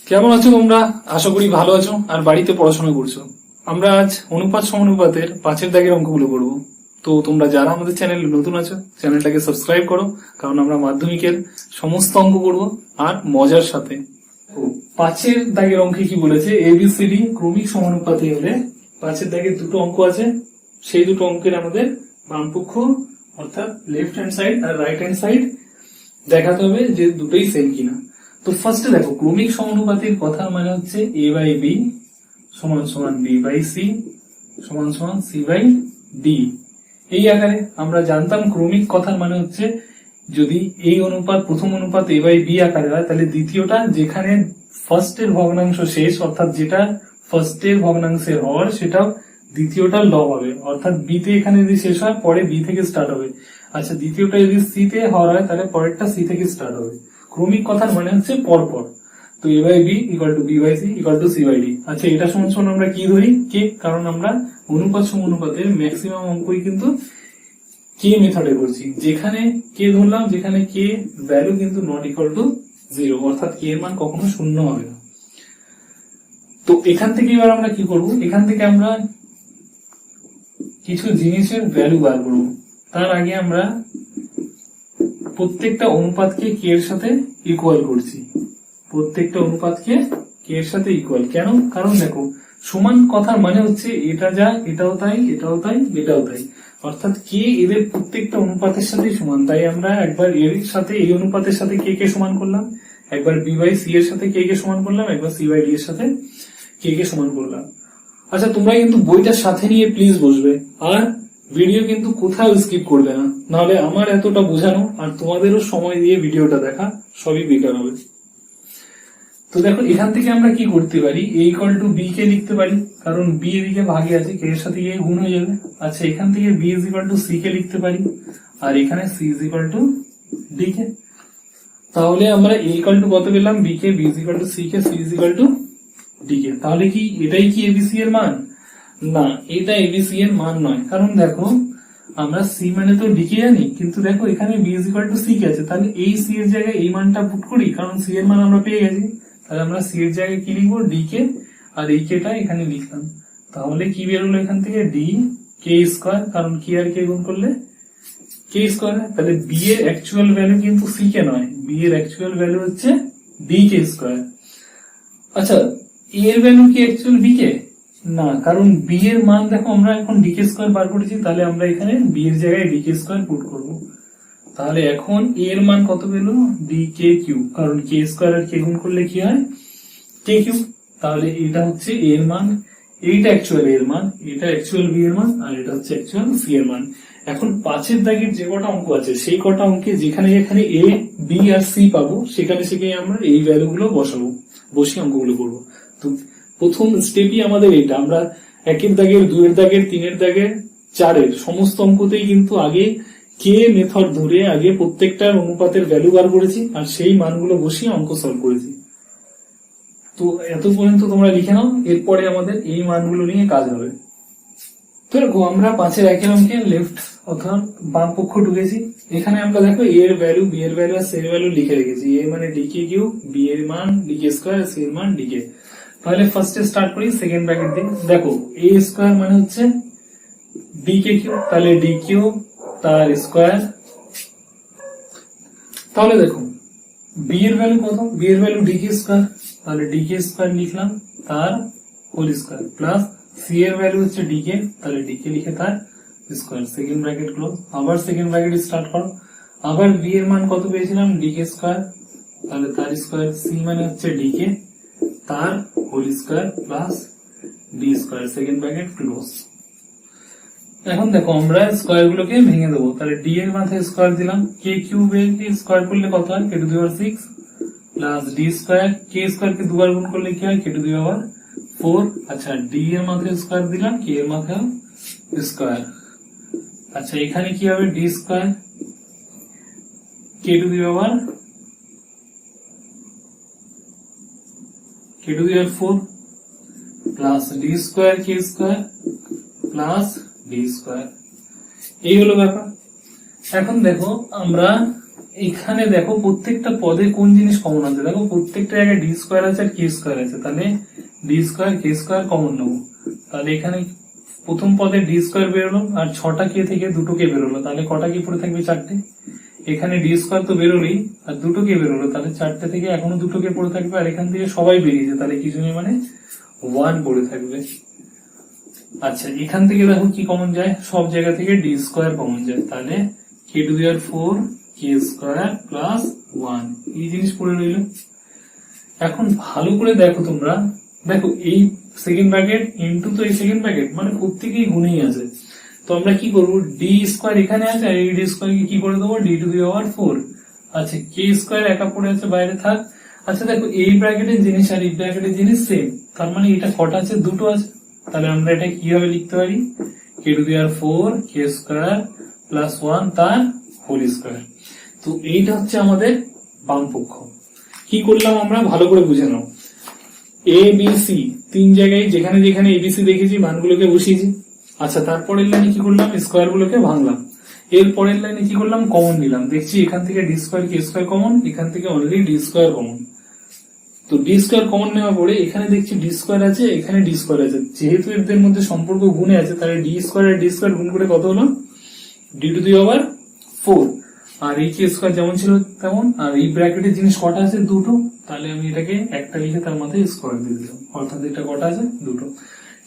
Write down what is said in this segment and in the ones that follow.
কেমন আছো তোমরা? আশা করি ভালো আছো আর বাড়িতে পড়াশোনা করছো। আমরা আজ অনুপাত সমানুপাতের 5-এর দাগের অঙ্কগুলো করব। তো তোমরা যারা আমাদের চ্যানেলে নতুন আছো চ্যানেলটাকে সাবস্ক্রাইব করো, কারণ আমরা মাধ্যমিকের সমস্ত অঙ্ক করব আর মজার সাথে। 5-এর দাগের অঙ্কে কি বলেছে, এবিসিডি ক্রমিক সমানুপাতে হলে 5-এর দাগের দুটো অঙ্ক আছে, সেই দুটো অঙ্কের আমাদের বামপক্ষ অর্থাৎ লেফট হ্যান্ড সাইড আর রাইট হ্যান্ড সাইড দেখাতে হবে যে দুটোই সেম কিনা। তো ফার্স্টে দেখো, ক্রমিক সমানুপাতের কথা মানে হচ্ছে a বাই বি সমান সমান b বাই সি সমান সমান c বাই ডি। এই আকারে আমরা জানতাম ক্রমিক কথার মানে হচ্ছে যদি এই অনুপাত প্রথম অনুপাত a বাই বি আকারে হয়, তাহলে দ্বিতীয়টা যেখানে ফার্স্টের ভগ্নাংশ শেষ, অর্থাৎ যেটা ফার্স্টের ভগ্নাংশের হর সেটাও দ্বিতীয়টার লব হবে, অর্থাৎ বি তে এখানে যদি শেষ হয় পরে বি থেকে স্টার্ট হবে। আচ্ছা, দ্বিতীয়টা যদি সি তে হর হয় তাহলে পরেরটা সি থেকে স্টার্ট হবে। ক্রমিক কথার মানে হচ্ছে পরপর। তো a by b equal to b by c equal to c by d. আচ্ছা, এটা সমান সমান আমরা কি ধরি? কে, কারণ আমরা অনুপাত সমানুপাতের ম্যাক্সিমাম অঙ্কই কিন্তু কে মেথডে করছি। যেখানে কে ধরলাম, যেখানে কে ভ্যালু কিন্তু নট ইকুয়াল টু 0, অর্থাৎ কে এর মান কখনো শূন্য হবে না। তো এখান থেকে এবার আমরা কি করব, এখান থেকে আমরা কিছু জিনিসের ভ্যালু বার করব। তার আগে আমরা প্রত্যেকটা অনুপাতকে কে এর সাথে ইকুয়াল করছি। প্রত্যেকটা অনুপাতকে কে এর সাথে ইকুয়াল কেন? কারণ দেখো, সমান কথার মানে হচ্ছে এটা যা এটাও তাই, এটাও তাই, এটাও তাই, অর্থাৎ কে এদের প্রত্যেকটা অনুপাতের সাথে সমান। তাই আমরা একবার এর সাথে এই অনুপাতের সাথে কে কে সমান করলাম, একবার বি বাই সি এর সাথে কে কে সমান করলাম, একবার সি বাই ডি এর সাথে কে কে সমান করলাম। আচ্ছা, তোমরা কিন্তু বইটার সাথে নিয়ে প্লিজ বসবে আর ভিডিও কিন্তু কোথাও স্কিপ করবে না, নাহলে আমার এতটা বোঝানো আর তোমাদেরও সময় দিয়ে ভিডিওটা দেখা সবই বেকার হবে। তো দেখো, এখান থেকে আমরা কি করতে পারি, a ইকুয়াল টু বি কে লিখতে পারি, কারণ বি এদিকে ভাগে আছে, কে এর সাথে গুণ হয়ে যাবে। আচ্ছা, এখান থেকে b is equal to c কে লিখতে পারি, আর এখানে c is equal to d কে। তাহলে আমরা a ইকুয়াল টু কত পেলাম, b কে, b is equal to c কে, c is equal to d কে। তাহলে কি এটাই কি এবিসি এর মান? না, এটা এবিসি এর মান নয়। কারণ দেখো, আমরা সি মানে তো ডি কে জানি, কিন্তু দেখো এখানে b is equal to c কে আছে, তাহলে এই সি এর জায়গায় এই মানটা পুট করি, কারণ সি এর মান আমরা পেয়ে গেছি। তাহলে আমরা সি এর জায়গায় কি লিখবো, ডি কে, আর এই কেটা এখানে লিখলাম। তাহলে কি বেরোলো এখান থেকে, ডি কে স্কোয়ার, কারণ কি আর কে গুণ করলে কে স্কোয়ার। তাহলে বি এর অ্যাকচুয়াল ভ্যালু কিন্তু সি কে নয়, বি এর অ্যাকচুয়াল ভ্যালু হচ্ছে ডি কে স্কোয়ার। আচ্ছা, এ এর ভ্যালু কি অ্যাকচুয়াল বি কে? না, কারণ বি এর মান দেখো আমরা এখন ডি কে স্কোয়ার বার করেছি, তাহলে আমরা এখানে বি এর জায়গায় ডি কে স্কোয়ার পুট করবো। তাহলে এখন এ এর মান কত পেলো, ডি কে কিউ, কারণ কে স্কোয়ার আর কে গুণ করলে কি হয়, কে কিউ। তাহলে এটা হচ্ছে এ এর মান, এইটা অ্যাকচুয়াল এর মান, এটা অ্যাকচুয়াল বি এর মান, আর এটা হচ্ছে অ্যাকচুয়াল সি এর মান। এখন 5-এর দাগের যে কটা অঙ্ক আছে সেই কটা অঙ্কে যেখানে যেখানে এ, বি আর সি পাবো সেখানে সেখানে আমরা এই ভ্যালু গুলো বসাবো, বসে অঙ্কগুলো করবো। তো প্রথম স্টেপই আমাদের এটা, আমরা 1-এর দাগের, 2-এর দাগের, 3-এর দাগের, 4-এর সমস্ত অঙ্কতেই কিন্তু আগে কে মেথড ধরে আগে প্রত্যেকটার অনুপাতের ভ্যালু বার করেছি আর সেই মানগুলো বসিয়ে অঙ্ক সলভ করেছি। তো এত পর্যন্ত তোমরা লিখে নাও, এরপরে আমাদের এই মানগুলো নিয়ে কাজ হবে। তো দেখো, আমরা 5-এর 1-এর অঙ্কে লেফট অর্থাৎ বাম পক্ষ ঢুকেছি। এখানে আমরা দেখো এ এর ভ্যালু, বি এর ভ্যালু আর সি এর ভ্যালু লিখে রেখেছি। এ মানে ডি কে কিউ, বি এর মান ডি কে স্কোয়ার, সি এর মান ডি কে। তাহলে ফার্স্টে স্টার্ট করি সেকেন্ড ব্র্যাকেট দিয়ে। দেখো, এ স্কোয়ার মানে হচ্ছে ডি কে কিউ, তাহলে ডি কিউ তার স্কোয়ার। তাহলে দেখো, বি এর ভ্যালু কত, বি এর ভ্যালু ডি কে স্কোয়ার, তাহলে ডি কে স্কোয়ার লিখলাম তার হোল স্কোয়ার, প্লাস সি এর ভ্যালু হচ্ছে ডি কে, তাহলে ডি কে লিখে তার স্কোয়ার, সেকেন্ড ব্র্যাকেট ক্লোজ। আবার সেকেন্ড ব্র্যাকেট স্টার্ট করো। আবার বি এর মান কত পেয়েছিলাম, ডি কে স্কোয়ার, তাহলে তার স্কোয়ার, সি মানে হচ্ছে ডি কে তার whole square plus d square, second bracket close. এখন দেখো, আমরা স্কোয়ার গুলোকে ভেঙে দেবো। তাহলে ডি এর মাথায় স্কোয়ার দিলাম, কে কিউব এর স্কোয়ার করলে কত হয়, k to the power 6 plus d square, k square কে দুবার গুণ করলে কি হয়, কে টু দি পাওয়ার 4। আচ্ছা, ডি এর মাথায় স্কোয়ার দিলাম, কে এর মাথায় স্কোয়ার। আচ্ছা, এখানে কি হবে, D square K to the power 4 plus d square k square plus d square. এই হলো ব্যাপার। এখন দেখো, আমরা এখানে দেখো প্রত্যেকটা পদে কোন জিনিস কমন আছে, দেখো প্রত্যেকটা জায়গায় ডি স্কোয়ার আছে আর কে স্কোয়ার আছে, তাহলে d square k square common নেবো। তাহলে এখানে প্রথম পদে ডি স্কোয়ার বেরোলো আর 6টা কে থেকে 2টো কে বেরোলো, তাহলে কটা কে পড়ে থাকবে? 4টে। এখানে ডি স্কোয়ার তো বেরোলেই আর 2টো কে বেরোলো, তাহলে 4টে থেকে এখনো 2টো কে পড়ে থাকবে, আর এখান থেকে সবাই বেরিয়েছে, তাহলে কিছু নেই মানে 1 পড়ে থাকবে। আচ্ছা এখান থেকে দেখো কি কমন যায়, সব জায়গা থেকে ডি স্কোয়ার কমন যায়, তাহলে k to the power 4 k square plus 1 এই জিনিস পড়ে রইল। এখন ভালো করে দেখো তোমরা, দেখো এই সেকেন্ড ব্র্যাকেট ইনটু তো এই সেকেন্ড ব্র্যাকেট মানে প্রত্যেকেই গুণেই আছে, তো আমরা কি করবো, ডি স্কোয়ার এখানে আছে আর এই ডি স্কোয়ার কে কি করে দেবো, ডি টু দি পাওয়ার 4। আচ্ছা কে স্কোয়ার একা পড়ে আছে বাইরে থাক। আচ্ছা দেখো এই ব্র্যাকেটের জিনিস আর এই ব্র্যাকেটের জিনিস সেম, তার মানে এটা কটা আছে, 2টো আছে, তাহলে আমরা এটা কিভাবে লিখতে পারি, k to the power 4 k square plus 1 তার হোল স্কোয়ার। তো এইটা হচ্ছে আমাদের বাম পক্ষ। কি করলাম আমরা ভালো করে বুঝে নাও, এ বি সি 3 জায়গায় যেখানে যেখানে এবিসি দেখেছি মানগুলোকে বসিয়েছি। আচ্ছা তারপরের লাইনে কি করলাম, স্কোয়ার গুলোকে ভাঙলাম। এর পরের লাইনে কি করলাম, কমন নিলাম, দেখছি এখান থেকে D square k square common, এখান থেকে অনলি ডি স্কোয়ার কমন। তো ডি স্কোয়ার কমন নেওয়ার পরে এখানে দেখছি ডি স্কোয়ার আছে, এখানে ডি স্কোয়ার আছে, যেহেতু এদের মধ্যে সম্পর্ক গুণে আছে, তাহলে ডি স্কোয়ার আর ডি স্কোয়ার গুণ করে কত হলো, ডি টু দি পাওয়ার 4। আর এই কে স্কোয়ার যেমন ছিল তেমন, আর এই ব্র্যাকেটের জিনিস কটা আছে, 2টো, তাহলে আমি এটাকে একটা লিখে তার মাথায় স্কোয়ার দিয়ে দিলাম, অর্থাৎ এটা কটা আছে, 2টো।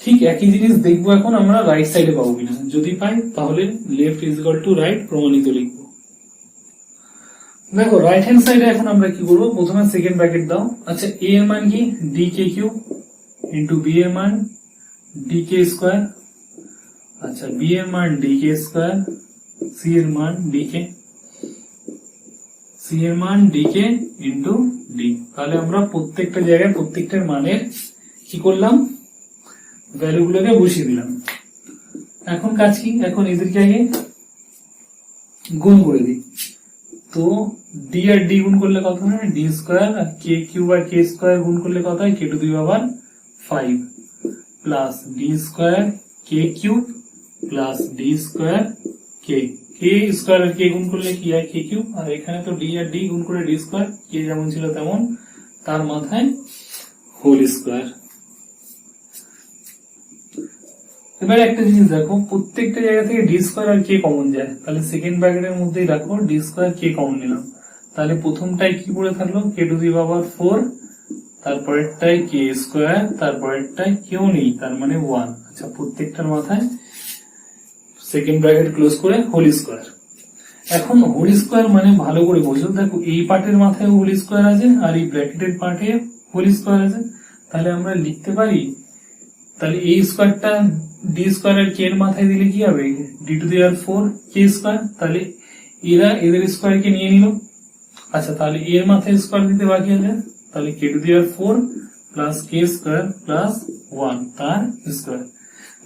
ঠিক একই জিনিস দেখবো এখন আমরা রাইট সাইডে পাবো কিনা, যদি পাই তাহলে left is equal two right প্রমাণিত লিখবো। দেখো রাইট হ্যান্ড সাইডে এখন আমরা কি করবো, প্রথমে সেকেন্ড ব্র্যাকেট দাও। আচ্ছা এ এর মান কি, ডি কে কিউ ইন্টু বি এর মান ডি কে স্কোয়ার, আচ্ছা বি এর মান ডি কে স্কোয়ার, সি এর মান ডি কে, সি এর মান ডি কে ইন্টু ডি। তাহলে আমরা প্রত্যেকটা জায়গায় প্রত্যেকটার মানের কি করলাম, ভ্যালু গুলোকে বসিয়ে দিলাম। এখন কাজ কি, এখন এদেরকে আগে গুণ করে দিই। তো ডি আর ডি গুণ করলে কত হয়, ডি স্কোয়ার, আর কে কিউব আর কে স্কোয়ার গুণ করলে কত হয়, k to the power 5 plus d square k cube plus d square k, k square আর কে গুণ করলে কি হয়, কে কিউব, আর এখানে তো ডি আর ডি গুণ করে ডি স্কোয়ার, কে যেমন ছিল তেমন, তার মাথায় হোল স্কোয়ার। এবার একটা জিনিস দেখো, প্রত্যেকটা জায়গা থেকে ডি স্কোয়ার আর কে কমন যায়, তাহলে সেকেন্ড ব্র্যাকেটের মধ্যেই রাখো ডি স্কোয়ার কে কমন নিলাম, তাহলে প্রথমটাই কি পড়ে থাকলো, কে to the power 4, তারপরেরটাই K square, তারপরেরটাই কেউ নেই, তার মানে 1। আচ্ছা প্রত্যেকটার মাথায় সেকেন্ড ব্র্যাকেট ক্লোজ করে হোল স্কোয়ার। এখন হোল স্কোয়ার মানে ভালো করে বোঝো, দেখো এই পার্টের মাথায় হোল স্কোয়ার আছে আর এই ব্র্যাকেটের পার্টে হোল স্কোয়ার আছে, তাহলে আমরা লিখতে পারি, তাহলে এই স্কোয়ারটা ডি স্কোয়ার আর কে এর মাথায় দিলে কি হবে, D two the power 4 k square, তাহলে এরা এদের স্কোয়ার কে নিয়ে নিল। আচ্ছা তাহলে এর মাথায় স্কোয়ার দিতে বাকি আছে, তাহলে k to the power 4 plus k square plus 1 তার স্কোয়ার।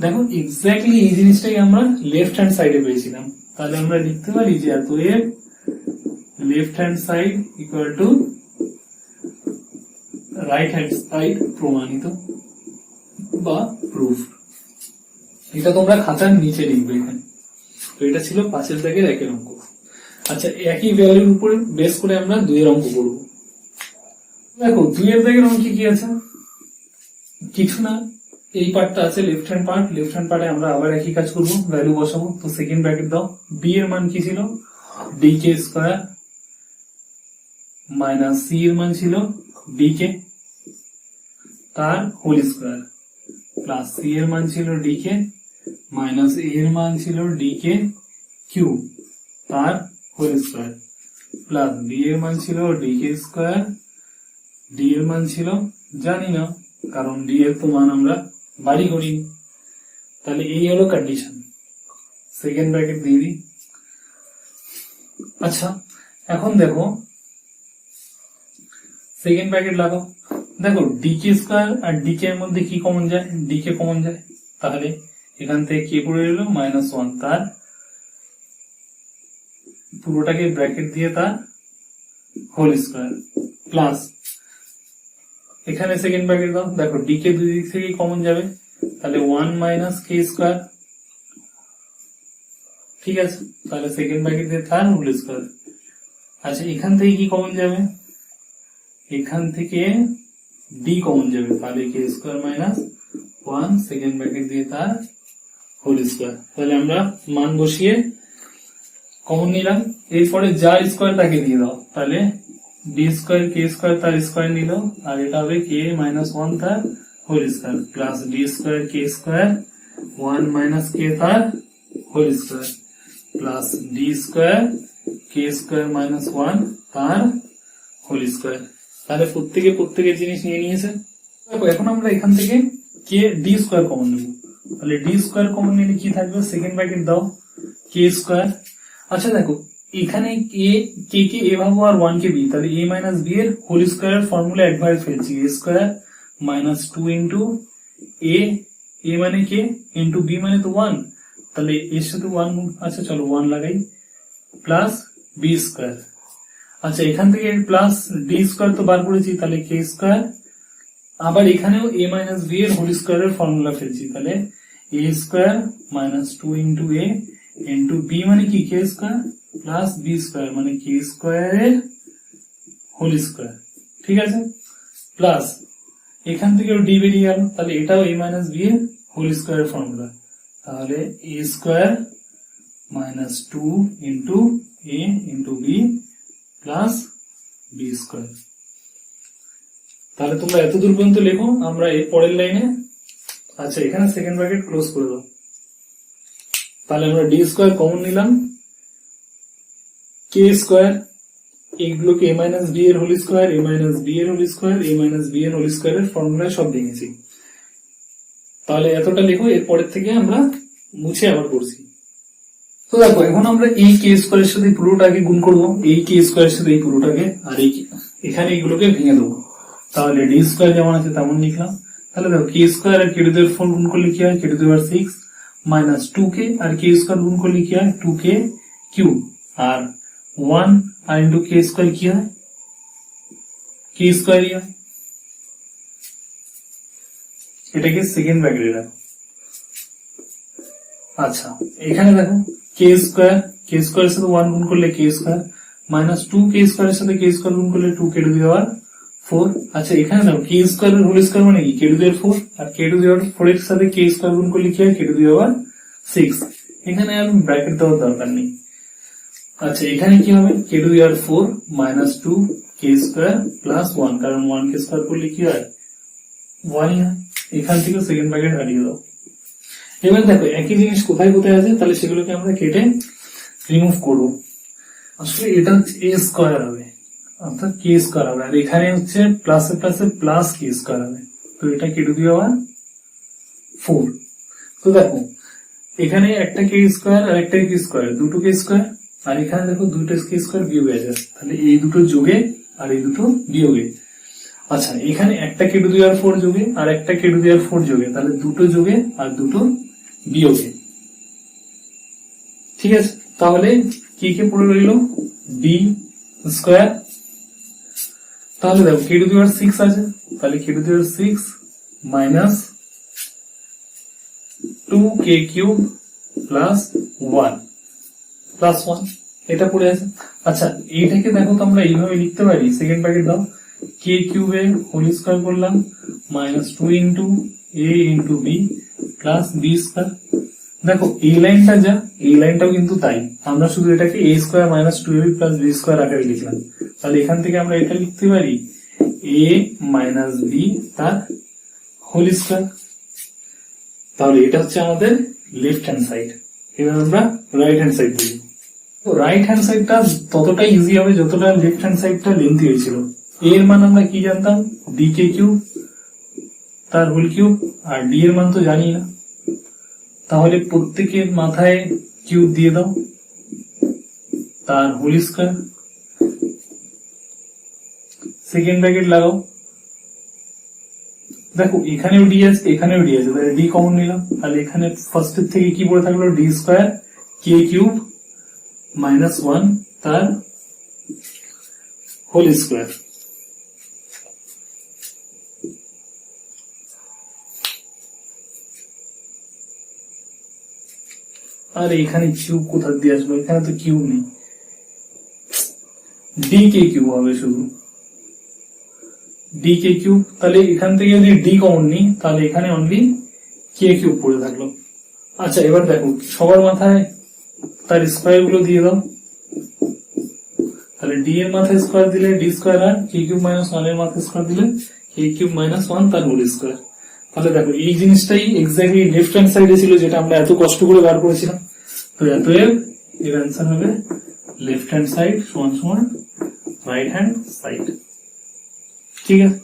দেখো এক্স্যাক্টলি এই জিনিসটাই আমরা লেফট হ্যান্ড সাইডে পেয়েছিলাম, তাহলে আমরা লিখতে পারি যে অতএব left hand side equal to right hand side প্রমাণিত বা প্রুফ। এটা তোমরা খাতার নিচে লিখবে এখানে। তো এটা ছিল 5 দাগের 1 অঙ্ক। আচ্ছা একই ভ্যালুর উপরে বেস করে আমরা 2 এর অঙ্ক করব। দেখো 2 এর দাগের অঙ্কে কি আছে, কিছু না, এই পার্টটা আছে left hand part, left hand পার্টে আমরা আবার একই কাজ করব, ভ্যালু বসাবো। তো সেকেন্ড ব্র্যাকেট দাও, বি এর মান কি ছিল, ডি কে স্কোয়ার মাইনাস সি এর মান ছিল ডি কে তার হোল স্কোয়ার প্লাস সি এর মান ছিল ডি কে মাইনাস এ এর মান ছিল ডি কে কিউব তার হোল স্কোয়ার প্লাস ডি এর মান ছিল ডি কে স্কোয়ার, ডি এর মান ছিল জানি না কারণ ডি এর তো মান আমরা বাড়ি করি। তাহলে এই হলো কন্ডিশন, সেকেন্ড ব্র্যাকেট দিয়ে দিই। আচ্ছা এখন দেখো সেকেন্ড ব্র্যাকেট লাগাও, দেখো ডি কে স্কোয়ার আর ডি কে এর মধ্যে কি কমন যায়, ডি কে কমন যায়, তাহলে এখান থেকে কে পড়ে এলো -1 তার পুরোটাকে ব্র্যাকেট দিয়ে তার হোল স্কোয়ার প্লাস এখানে সেকেন্ড ব্র্যাকেট দাও, দেখো ডি কে দুই দিক থেকে কমন যাবে, তাহলে 1 মাইনাস কে স্কোয়ার, ঠিক আছে, তাহলে সেকেন্ড ব্র্যাকেট দিয়ে তার হোল স্কোয়ার। আচ্ছা এখান থেকে কি কমন যাবে, এখান থেকে ডি কমন যাবে, তাহলে কে স্কোয়ার মাইনাস 1 সেকেন্ড ব্র্যাকেট দিয়ে তার হোল স্কোয়ার। তাহলে আমরা মান বসিয়ে কমন নিলাম, এরপরে যার স্কোয়ার তাকে দিয়ে দাও, তাহলে ডি স্কোয়ার কে স্কোয়ার তার স্কোয়ার নিল, আর এটা হবে কে মাইনাস 1 তার whole square plus d square k square 1 minus k তার whole square plus d square k square minus 1 তার হোল স্কোয়ার। তাহলে প্রত্যেকের জিনিস নিয়ে নিয়েছে। দেখো এখন আমরা এখান থেকে কে ডি স্কোয়ার কমন নেব, তাহলে ডি স্কোয়ার কমন নিলে কি থাকবে, সেকেন্ড ব্র্যাকেট দাও কে স্কোয়ার। আচ্ছা দেখো এখানে কে কে এ ভাবো আর 1 কে বি, তাহলে এ মাইনাস বি এর হোল স্কোয়ার ফর্মুলা একবারে ফেলছি, এ স্কোয়ার মাইনাস 2 ইন্টু এ, এ মানে কে ইন্টু বি মানে তো 1, তাহলে এর সাথে 1, আচ্ছা চলো 1 লাগাই, প্লাস বি স্কোয়ার। আচ্ছা এখান থেকে প্লাস ডি স্কোয়ার তো বার করেছি, তাহলে কে স্কোয়ার, আবার এখানেও এ মাইনাস বি এর হোল স্কোয়ারের ফর্মুলা ফেলছি, তাহলে a square minus 2 into a into B মানে কি কে স্কোয়ার প্লাস বি স্কোয়ার মানে কে স্কোয়ারের হোল স্কোয়ার, ঠিক আছে, প্লাস এখান থেকেও ডি বেরিয়ে গেল, তাহলে এটাও এ মাইনাস বি এর হোল স্কোয়ারের ফর্মুলা, তাহলে a square minus 2 into a into b plus b square. তাহলে তোমরা এত দূর পর্যন্ত লেখো, আমরা এর পরের লাইনে, আচ্ছা এখানে সেকেন্ড ব্র্যাকেট ক্লোজ করে দাও, তাহলে আমরা ডি স্কোয়ার কমন নিলাম, কে স্কোয়ার এইগুলোকে এ মাইনাস বি এর হোল স্কোয়ার, এ মাইনাস বি এর হোল স্কোয়ার, এ মাইনাস বি এর হোল স্কোয়ারের ফর্মুলায় সব ভেঙেছি। তাহলে এতটা লেখো, এর পরের থেকে আমরা মুছে আবার করছি। তো দেখো এখন আমরা এই কে স্কোয়ারের সাথে পুরোটাকে গুণ করবো, এই কে স্কোয়ারের সাথে এই পুরোটাকে, আর এই এখানে এইগুলোকে ভেঙে দেবো, তাহলে ডি স্কোয়ার যেমন আছে তেমন লিখলাম। তাহলে দেখো কে স্কোয়ার আর কে টু দি পাওয়ার 4 গুণ করলে কি হয়, k to the power 6 minus 2k আর কে স্কোয়ার গুণ করলে কি হয় 2k কিউব, আর 1 আর ইন্টু কে স্কোয়ার কি হয় কে স্কোয়ারই হয়, এটাকে সেকেন্ড ব্র্যাকেটে রাখো। আচ্ছা এখানে দেখো কে স্কোয়ারের সাথে 1 গুণ করলে কে স্কোয়ার মাইনাস 2 কে স্কোয়ারের সাথে কে স্কোয়ার গুণ করলে 2 কে টু দি পাওয়ার 4। আচ্ছা এখানে দেখো কে স্কোয়ার এর হোল স্কোয়ার মানে কি কে to the power 4, R K to the power 4 এর সাথে কে স্কোয়ার গুণ করলে কি হয় কে টু দি পাওয়ার 6। এখানে আর ব্র্যাকেট দেওয়ার দরকার নেই। আচ্ছা এখানে কি হবে k to the power 4 minus 2 k square plus 1, কারণ 1 কে স্কোয়ার করলে কি হয় 1 হয়। এখান থেকে সেকেন্ড ব্র্যাকেট হারিয়ে দাও। এবার দেখো একই জিনিস কোথায় কোথায় আছে, তাহলে সেগুলোকে আমরা কেটে রিমুভ করবো। আসলে এটা হচ্ছে এ স্কোয়ার হবে, অর্থাৎ কে স্কোয়ার হবে, আর এখানে হচ্ছে প্লাসে প্লাসে প্লাস কে স্কোয়ার হবে, তো এটা কে টু দি পাওয়ার 4। তো দেখো এখানে একটা কে স্কোয়ার আর একটা কে স্কোয়ার, দুটো কে স্কোয়ার, আর এখানে দেখো দুটো কে স্কোয়ার বিয়োগ হয়ে যাচ্ছে, তাহলে এই দুটো যোগে আর এই দুটো বিয়োগে। আচ্ছা এখানে একটা কে টু দি পাওয়ার 4 যোগে আর একটা কে টু দি পাওয়ার 4 যোগে, তাহলে দুটো যোগে আর দুটো বিয়োগে, ঠিক আছে। তাহলে কি কে পড়ে রইল ডি স্কোয়ার, তাহলে দেখো কে টু দি পাওয়ার 6 আছে, তাহলে k to the power 6 minus 2k cube plus 1 এটা পড়ে আছে। আচ্ছা এইটাকে দেখো তো আমরা এইভাবে লিখতে পারি, সেকেন্ড ব্র্যাকেট দাও কে কিউবে হোল স্কোয়ার করলাম minus 2 into a into b plus b square. দেখো এই লাইনটা যা এই লাইনটাও কিন্তু তাই, আমরা শুধু এটাকে a square minus 2ab plus b square আকারে লিখলাম, তাহলে এখান থেকে আমরা এটা লিখতে পারি এ মাইনাস বি তার হোল স্কোয়ার। তাহলে এটা হচ্ছে আমাদের লেফট হ্যান্ড সাইড। এবার আমরা রাইট হ্যান্ড সাইড দিই। তো রাইট হ্যান্ড সাইডটা ততটা ইজি হবে যতটা লেফট হ্যান্ড সাইডটা লেন্থি হয়েছিল। এর মান আমরা কি জানতাম ডি কে কিউব তার হোল কিউব, আর ডি এর মান তো জানি না, তাহলে প্রত্যেকের মাথায় কিউব দিয়ে দাও তার হোল স্কোয়ার, সেকেন্ড ব্র্যাকেট লাগাও। দেখো এখানেও ডি আছে এখানেও ডি আছে, তাহলে ডি কমন নিলাম, তাহলে এখানে ফার্স্টের থেকে কি পড়ে থাকলো D square k cube minus 1 তার হোল স্কোয়ার। আর এখানে কিউব কোথা দিয়ে আসবে, এখানে তো কিউব নেই, ডি কে কিউব হবে শুধু ডি কে কিউব। তাহলে এখান থেকে যদি ডি কমন নিই তাহলে এখানে অনলি কে কিউব পড়ে থাকলো। আচ্ছা এবার দেখো সবার মাথায় তার স্কোয়ার গুলো দিয়ে দাও। তাহলে ডি এর মাথায় স্কোয়ার দিলে ডি স্কোয়ার, আর কে কিউব মাইনাস ওয়ান এর মাথায় স্কোয়ার দিলে কে কিউব মাইনাস ওয়ান তার হোল স্কোয়ার। তাহলে দেখো এই জিনিসটাই এক্স্যাক্টলি লেফট হ্যান্ড সাইডে ছিল, যেটা আমরা এত কষ্ট করে বার করেছিলাম। তো অতএব এর অ্যান্সার হবে লেফট হ্যান্ড সাইড সমান সমান রাইট হ্যান্ড সাইড। ঠিক আছে।